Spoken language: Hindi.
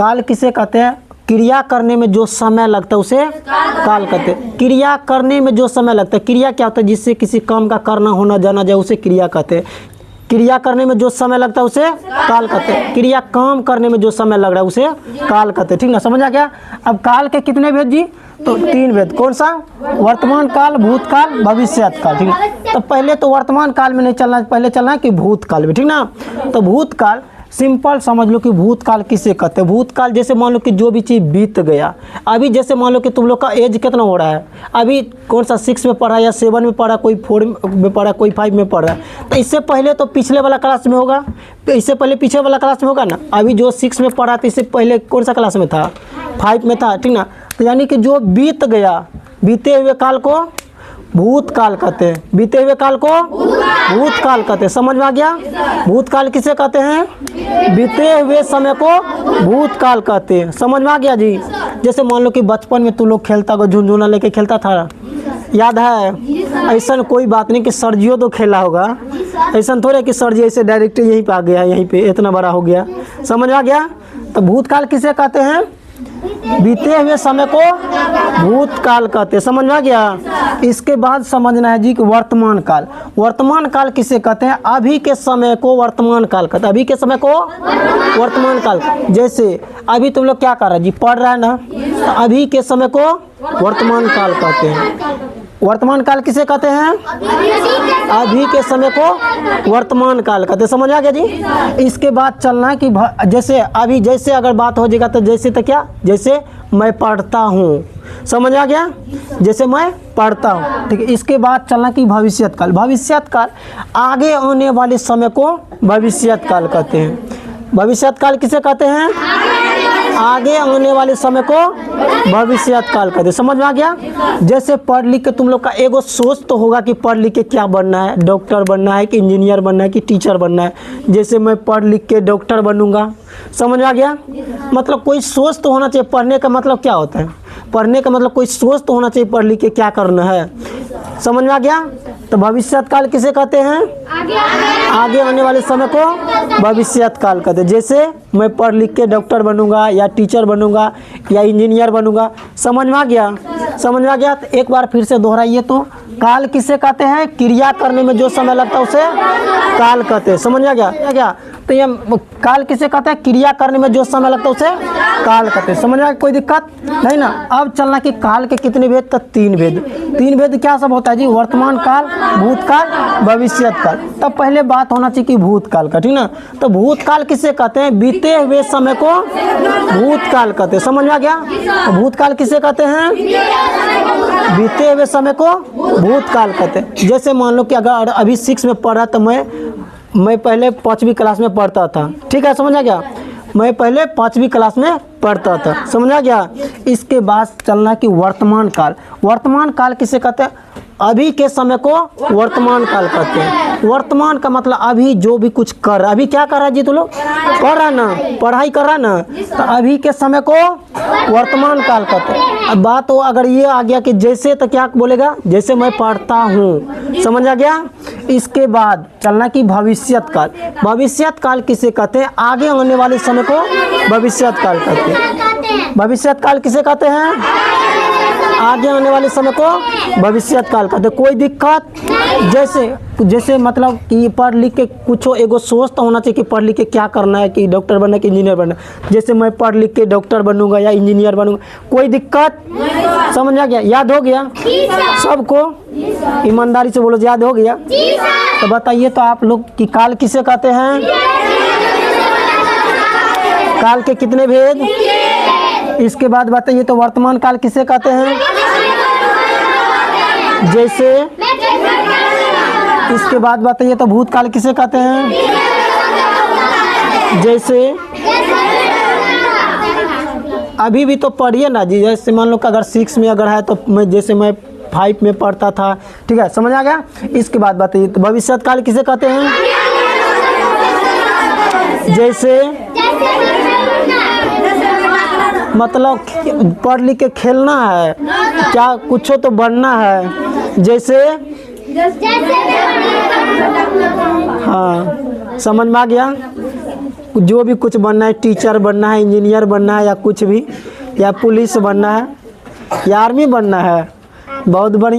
काल किसे कहते हैं? क्रिया करने में जो समय लगता है उसे काल कहते हैं। क्रिया करने में जो समय लगता है, क्रिया क्या होता है? जिससे किसी काम का करना होना जाना जाए उसे क्रिया कहते हैं। क्रिया करने में जो समय लगता है उसे काल कहते हैं। क्रिया काम करने में जो समय लग रहा है उसे काल कहते हैं। ठीक ना, समझ आ गया? अब काल के कितने भेद जी? तो 3 भेद। कौन सा? वर्तमान काल, भूतकाल, भविष्यत काल। ठीक है, तो पहले तो वर्तमान काल में नहीं चलना, पहले चलना है कि भूतकाल में। ठीक ना, तो भूतकाल सिंपल समझ लो कि भूतकाल किसे कहते हैं? भूतकाल जैसे मान लो कि जो भी चीज़ बीत गया। अभी जैसे मान लो कि तुम लोग का एज कितना हो रहा है, अभी कौन सा 6 में पढ़ा या 7 में पढ़ा, कोई 4 में पढ़ा, कोई 5 में पढ़ रहा है। तो इससे पहले तो पिछले वाला क्लास में होगा, तो इससे पहले पीछे वाला क्लास में होगा ना। अभी जो 6 में पढ़ा तो इससे पहले कौन सा क्लास में था? 5 में था। ठीक ना, तो यानी कि जो बीत गया, बीते हुए काल को भूतकाल कहते हैं। बीते हुए काल को भूतकाल कहते हैं। समझ में आ गया? भूतकाल किसे कहते हैं? बीते हुए समय को भूतकाल कहते हैं। समझ में आ गया जी? जैसे मान लो कि बचपन में तू लोग खेलता हो, झुनझुना लेके खेलता था, याद है? ऐसा कोई बात नहीं कि सर्जियो तो खेला होगा, ऐसा थोड़े कि सर्जी ऐसे डायरेक्ट यहीं पे आ गया, यहीं पे इतना बड़ा हो गया। समझ में आ गया? तो भूतकाल किसे कहते हैं? बीते हुए समय को भूतकाल कहते हैं। समझ में आ गया? इसके बाद समझना है जी कि वर्तमान काल। वर्तमान काल किसे कहते हैं? अभी के समय को वर्तमान काल कहते हैं। अभी के समय को वर्तमान काल। जैसे अभी तुम लोग क्या कर रहे हैं जी? पढ़ रहा है ना, तो अभी के समय को वर्तमान काल कहते हैं। वर्तमान काल किसे कहते हैं? अभी के समय को वर्तमान काल कहते हैं। समझ आ गया जी? इसके बाद चलना है कि जैसे अभी जैसे अगर बात हो जाएगा तो जैसे तो क्या? जैसे मैं पढ़ता हूँ। समझ आ गया? जैसे मैं पढ़ता हूँ। ठीक है, इसके बाद चलना कि भविष्यत काल। भविष्यत काल आगे आने वाले समय को भविष्यत काल कहते हैं। भविष्यत काल किसे कहते हैं? आगे आने वाले समय को भविष्यत काल कहते हैं। समझ में आ गया? जैसे पढ़ लिख के तुम लोग का एगो सोच तो होगा कि पढ़ लिख के क्या बनना है, डॉक्टर बनना है कि इंजीनियर बनना है कि टीचर बनना है। जैसे मैं पढ़ लिख के डॉक्टर बनूंगा। समझ में आ गया? मतलब कोई सोच तो होना चाहिए। पढ़ने का मतलब क्या होता है? पढ़ने का मतलब कोई सोच तो होना चाहिए, पढ़ लिख के क्या करना है। समझ में आ गया? तो भविष्यत काल किसे कहते हैं? आगे आने वाले समय को भविष्यत काल कहते हैं। जैसे मैं पढ़ लिख के डॉक्टर बनूंगा या टीचर बनूंगा या इंजीनियर बनूंगा। समझ में आ गया? समझ में आ गया? तो एक बार फिर से दोहराइए तो काल किसे कहते हैं? क्रिया करने में जो समय लगता है उसे काल कहते हैं। समझ में आ गया? क्या? तो ये काल किसे कहते हैं? क्रिया करने में जो समय लगता है उसे काल कहते हैं। समझ में आ गया? कोई दिक्कत नहीं ना? अब चलना कि काल के कितने भेद? तो 3 भेद। 3 भेद क्या सब होता है जी? वर्तमान काल, भूतकाल, भविष्यत काल। तब पहले बात होना चाहिए कि भूतकाल का। ठीक ना, तो भूतकाल किसे कहते हैं? बीते हुए समय को भूतकाल कहते हैं। समझ में आ गया? तो भूतकाल किसे कहते हैं? बीते हुए समय को भूतकाल कहते हैं। जैसे मान लो कि अगर अभी 6 में पढ़ा तो मैं पहले 5वीं क्लास में पढ़ता था। ठीक है, समझ आ गया? मैं पहले 5वीं क्लास में पढ़ता था। समझ आ गया? इसके बाद चलना कि वर्तमान काल। वर्तमान काल किसे कहते हैं? अभी के समय को वर्तमान काल कहते हैं। वर्तमान का मतलब अभी जो भी कुछ कर रहा, अभी क्या कर रहा है जी? तो लोग पढ़ रहा ना, पढ़ाई कर रहा ना, तो अभी के समय को वर्तमान काल कहते हैं। अब बात हो अगर ये आ गया कि जैसे, तो क्या बोलेगा? जैसे मैं पढ़ता हूँ। समझ आ गया? इसके बाद चलना कि भविष्यत काल। भविष्यत काल किसे कहते हैं? आगे आने वाले समय को भविष्यत काल कहते हैं। भविष्यत काल किसे कहते हैं? आगे आने वाले समय को भविष्यत काल कहते हैं। कोई दिक्कत? जैसे मतलब कि पढ़ लिख के कुछ एगो सोच तो होना चाहिए कि पढ़ लिख के क्या करना है, कि डॉक्टर बनना है कि इंजीनियर बनना है। जैसे मैं पढ़ लिख के डॉक्टर बनूंगा या इंजीनियर बनूंगा। कोई दिक्कत? समझ आ गया? याद हो गया सबको? ईमानदारी से बोलो, याद हो गया? तो बताइए तो आप लोग कि काल किसे कहते हैं? काल के कितने भेद? इसके बाद बताइए तो वर्तमान काल किसे कहते हैं? जैसे इसके बाद बताइए तो भूतकाल किसे कहते हैं? जैसे अभी भी तो पढ़िए ना जी। जैसे मान लो कि अगर 6 में अगर है तो मैं 5 में पढ़ता था। ठीक है, समझ आ गया? इसके बाद बताइए तो भविष्यत काल किसे कहते हैं? जैसे मतलब पढ़ लिख के खेलना है, क्या कुछ तो बनना है। जैसे हाँ, समझ में आ गया? जो भी कुछ बनना है, टीचर बनना है, इंजीनियर बनना है, या कुछ भी, या पुलिस बनना है, या आर्मी बनना है, बहुत बढ़िया।